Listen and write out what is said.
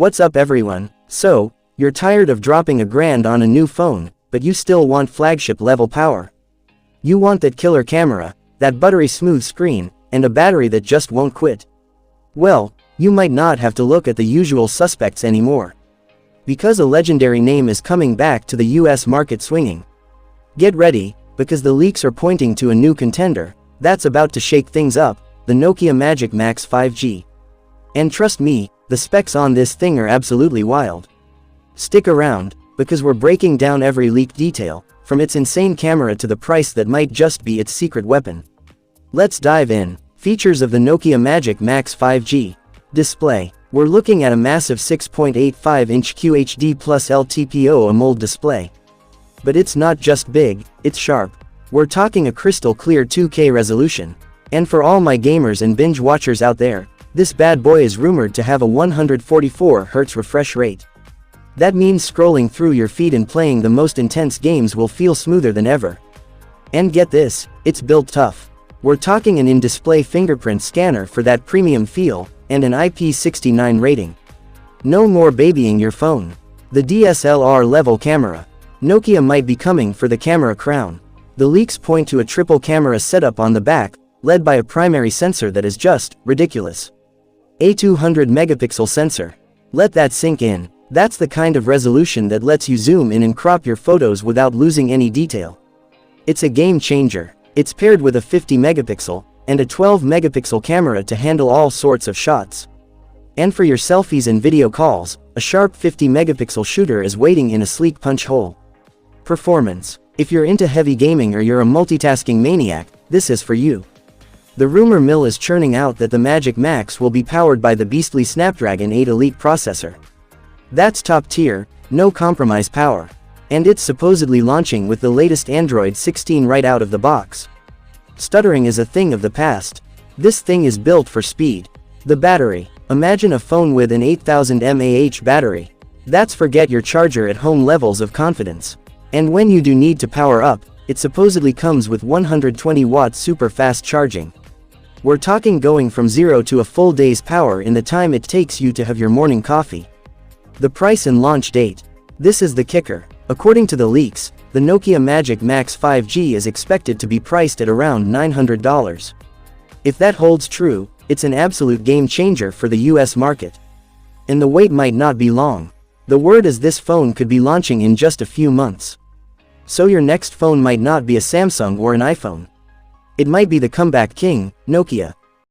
What's up everyone? So, you're tired of dropping $1,000 on a new phone, but you still want flagship level power. You want that killer camera, that buttery smooth screen, and a battery that just won't quit. Well, you might not have to look at the usual suspects anymore. Because a legendary name is coming back to the US market swinging. Get ready, because the leaks are pointing to a new contender that's about to shake things up, the Nokia Magic Max 5G. And trust me, the specs on this thing are absolutely wild. Stick around, because we're breaking down every leaked detail, from its insane camera to the price that might just be its secret weapon. Let's dive in. Features of the Nokia Magic Max 5G. Display. We're looking at a massive 6.85-inch QHD plus LTPO AMOLED display. But it's not just big, it's sharp. We're talking a crystal clear 2K resolution. And for all my gamers and binge watchers out there, this bad boy is rumored to have a 144Hz refresh rate. That means scrolling through your feed and playing the most intense games will feel smoother than ever. And get this, it's built tough. We're talking an in-display fingerprint scanner for that premium feel, and an IP69 rating. No more babying your phone. The DSLR level camera. Nokia might be coming for the camera crown. The leaks point to a triple camera setup on the back, led by a primary sensor that is just ridiculous. A 200 megapixel sensor. Let that sink in. That's the kind of resolution that lets you zoom in and crop your photos without losing any detail. It's a game changer. It's paired with a 50 megapixel and a 12 megapixel camera to handle all sorts of shots. And for your selfies and video calls, a sharp 50 megapixel shooter is waiting in a sleek punch hole. Performance. If you're into heavy gaming or you're a multitasking maniac, this is for you. The rumor mill is churning out that the Magic Max will be powered by the beastly Snapdragon 8 Elite processor. That's top tier, no compromise power. And it's supposedly launching with the latest Android 16 right out of the box. Stuttering is a thing of the past. This thing is built for speed. The battery. Imagine a phone with an 8000 mAh battery. That's forget your charger at home levels of confidence. And when you do need to power up, it supposedly comes with 120 watts super fast charging. We're talking going from 0 to a full day's power in the time it takes you to have your morning coffee. The price and launch date. This is the kicker. According to the leaks, the Nokia Magic Max 5G is expected to be priced at around $900. If that holds true, it's an absolute game changer for the US market. And the wait might not be long. The word is this phone could be launching in just a few months. So your next phone might not be a Samsung or an iPhone. It might be the comeback king, Nokia.